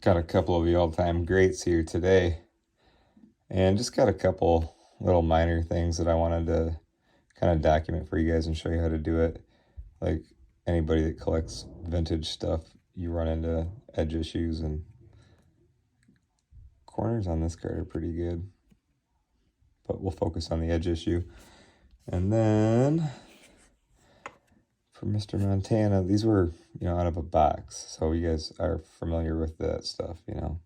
Got a couple of the all-time greats here today, and just got a couple little minor things that I wanted to kind of document for you guys and show you how to do it. Like anybody that collects vintage stuff, you run into edge issues, and corners on this card are pretty good, but we'll focus on the edge issue. And then for Mr. Montana, these were, out of a box, so you guys are familiar with that stuff, So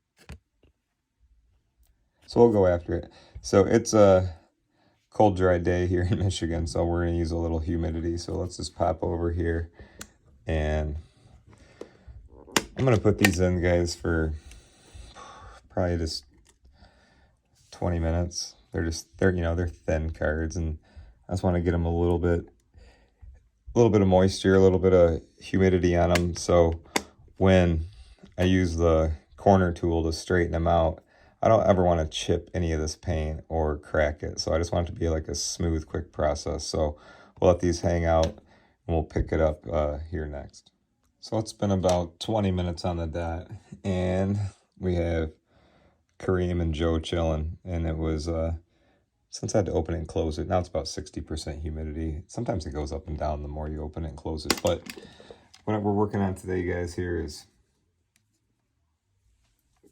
we'll go after it. So it's a cold, dry day here in Michigan, so we're going to use a little humidity. So let's just pop over here, and I'm going to put these in, guys, for probably just 20 minutes. They're thin cards, and I just want to get them a little bit of moisture, a little bit of humidity on them. So when I use the corner tool to straighten them out, I don't ever want to chip any of this paint or crack it. So I just want it to be like a smooth, quick process. So we'll let these hang out, and we'll pick it up here next. So it's been about 20 minutes on the dot, and we have Kareem and Joe chilling. And it was, since I had to open it and close it, now it's about 60% humidity. Sometimes it goes up and down the more you open it and close it. But what we're working on today, guys, here is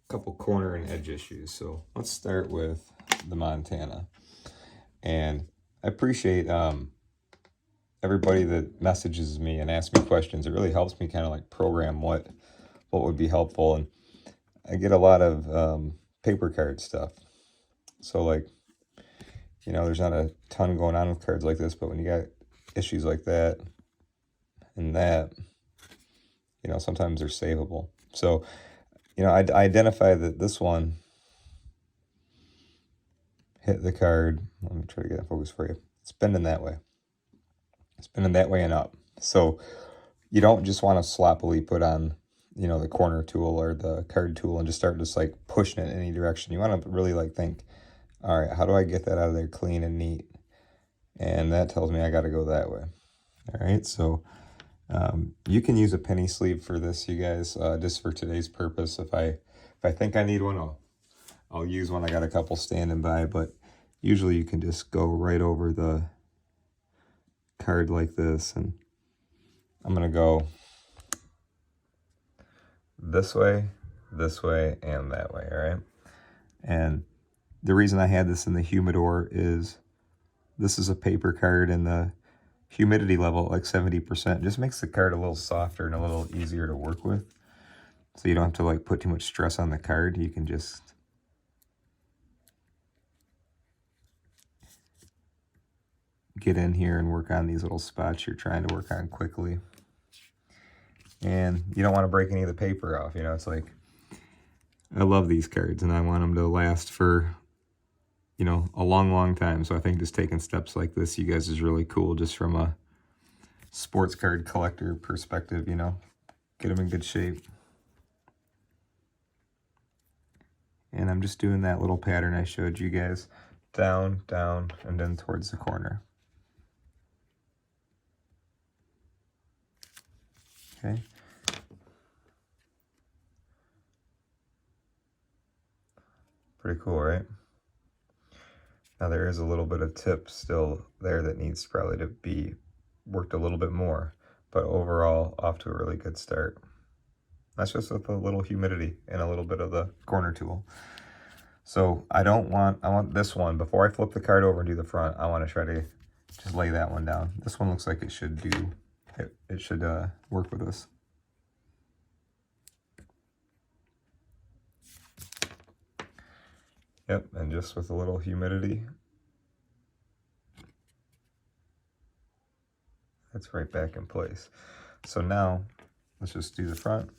couple corner and edge issues. So let's start with the Montana. And I appreciate everybody that messages me and asks me questions. It really helps me kind of like program what would be helpful. And I get a lot of paper card stuff. So like, there's not a ton going on with cards like this, but when you got issues like that and that, sometimes they're savable. So I identify that this one hit the card. Let me try to get that focus for you. It's bending that way. It's bending that way and up. So you don't just want to sloppily put on, the corner tool or the card tool and just start like pushing it in any direction. You want to really like think, all right, how do I get that out of there clean and neat? And that tells me I got to go that way. All right, so you can use a penny sleeve for this, you guys, just for today's purpose. If I think I need one, I'll use one. I got a couple standing by, but usually you can just go right over the card like this, and I'm gonna go this way, and that way. All right, and the reason I had this in the humidor is this is a paper card, and the humidity level like 70% just makes the card a little softer and a little easier to work with. So you don't have to like put too much stress on the card. You can just get in here and work on these little spots you're trying to work on quickly. And you don't want to break any of the paper off. It's like, I love these cards and I want them to last for, a long, long time. So I think just taking steps like this, you guys, is really cool just from a sports card collector perspective, get them in good shape. And I'm just doing that little pattern I showed you guys, down, down, and then towards the corner. Okay. Pretty cool, right? Now there is a little bit of tip still there that needs probably to be worked a little bit more, but overall off to a really good start. That's just with a little humidity and a little bit of the corner tool. So I want this one, before I flip the card over and do the front, I want to try to just lay that one down. This one looks like it should work with this. Yep, and just with a little humidity, that's right back in place. So now, let's just do the front.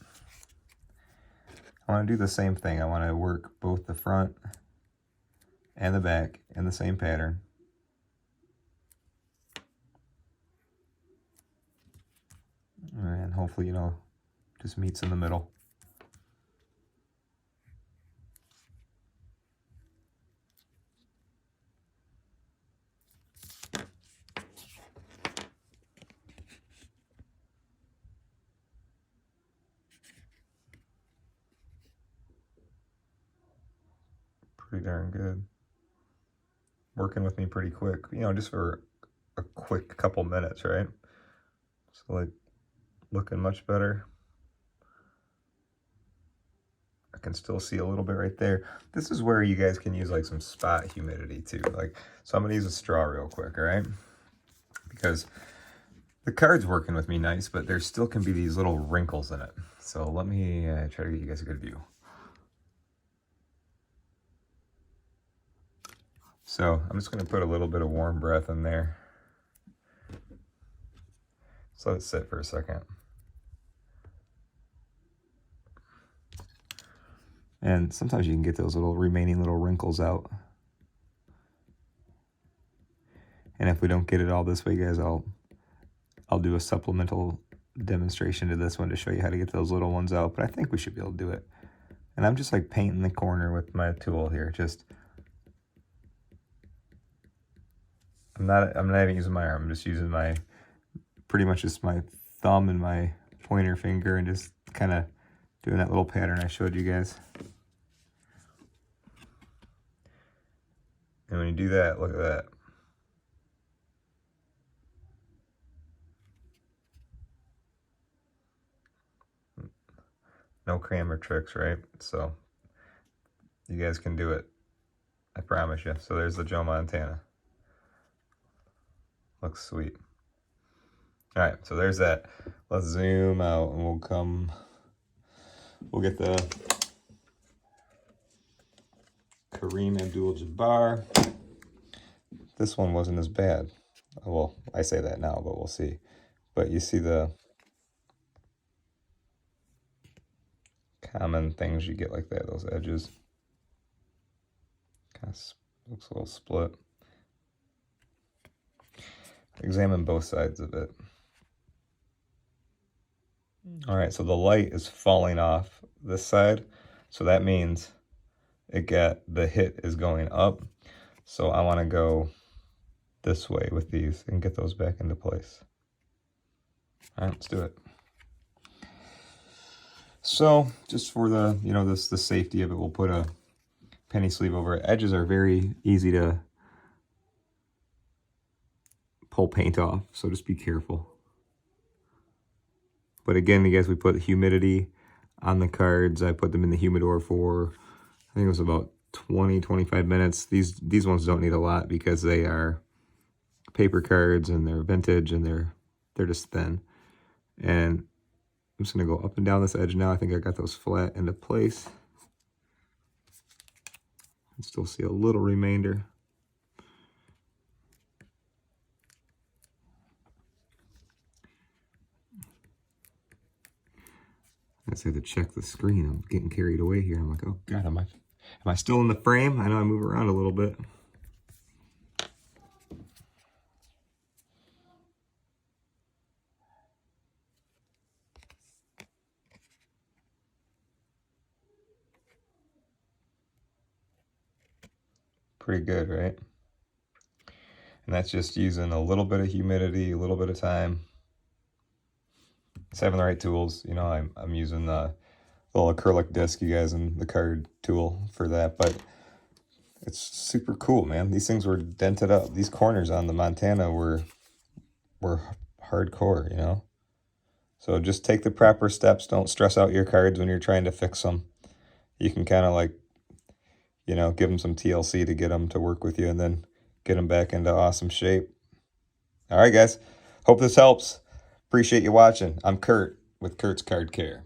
I want to do the same thing. I want to work both the front and the back in the same pattern. And hopefully, just meets in the middle. pretty darn good. Working with me pretty quick, you know, just for a quick couple minutes, right? So like looking much better. I can still see a little bit right there. This is where you guys can use like some spot humidity too. Like, so I'm gonna use a straw real quick, all right? Because the card's working with me nice, but there still can be these little wrinkles in it. So let me try to get you guys a good view. So I'm just gonna put a little bit of warm breath in there. So let it sit for a second. And sometimes you can get those remaining little wrinkles out. And if we don't get it all this way, guys, I'll do a supplemental demonstration to this one to show you how to get those little ones out. But I think we should be able to do it. And I'm just like painting the corner with my tool here. I'm not even using my arm. I'm just using pretty much just my thumb and my pointer finger and just kind of doing that little pattern I showed you guys. And when you do that, look at that. No crammer tricks, right? So you guys can do it. I promise you. So there's the Joe Montana. Looks sweet. All right, so there's that. Let's zoom out and we'll get the Kareem Abdul-Jabbar. This one wasn't as bad. Well, I say that now, but we'll see. But you see the common things you get like that, those edges. Kind of looks a little split. Examine both sides of it. All right, so the light is falling off this side. So that means the hit is going up. So I want to go this way with these and get those back into place. All right, let's do it. So just for the, the safety of it, we'll put a penny sleeve over it. Edges are very easy to pull paint off, so just be careful. But again, you guys, we put humidity on the cards. I put them in the humidor for, I think it was about 20-25 minutes. These ones don't need a lot because they are paper cards and they're vintage and they're just thin. And I'm just gonna go up and down this edge now. I think I got those flat into place. I can still see a little remainder. I just had to check the screen. I'm getting carried away here. I'm like, oh God, am I still in the frame? I know I move around a little bit. Pretty good, right? And that's just using a little bit of humidity, a little bit of time. It's having the right tools. I'm using the little acrylic disc, you guys, and the card tool for that, but it's super cool, man. These things were dented up. These corners on the Montana were hardcore, So just take the proper steps. Don't stress out your cards when you're trying to fix them. You can kind of like, give them some TLC to get them to work with you and then get them back into awesome shape. All right, guys. Hope this helps. Appreciate you watching. I'm Kurt with Kurt's Card Care.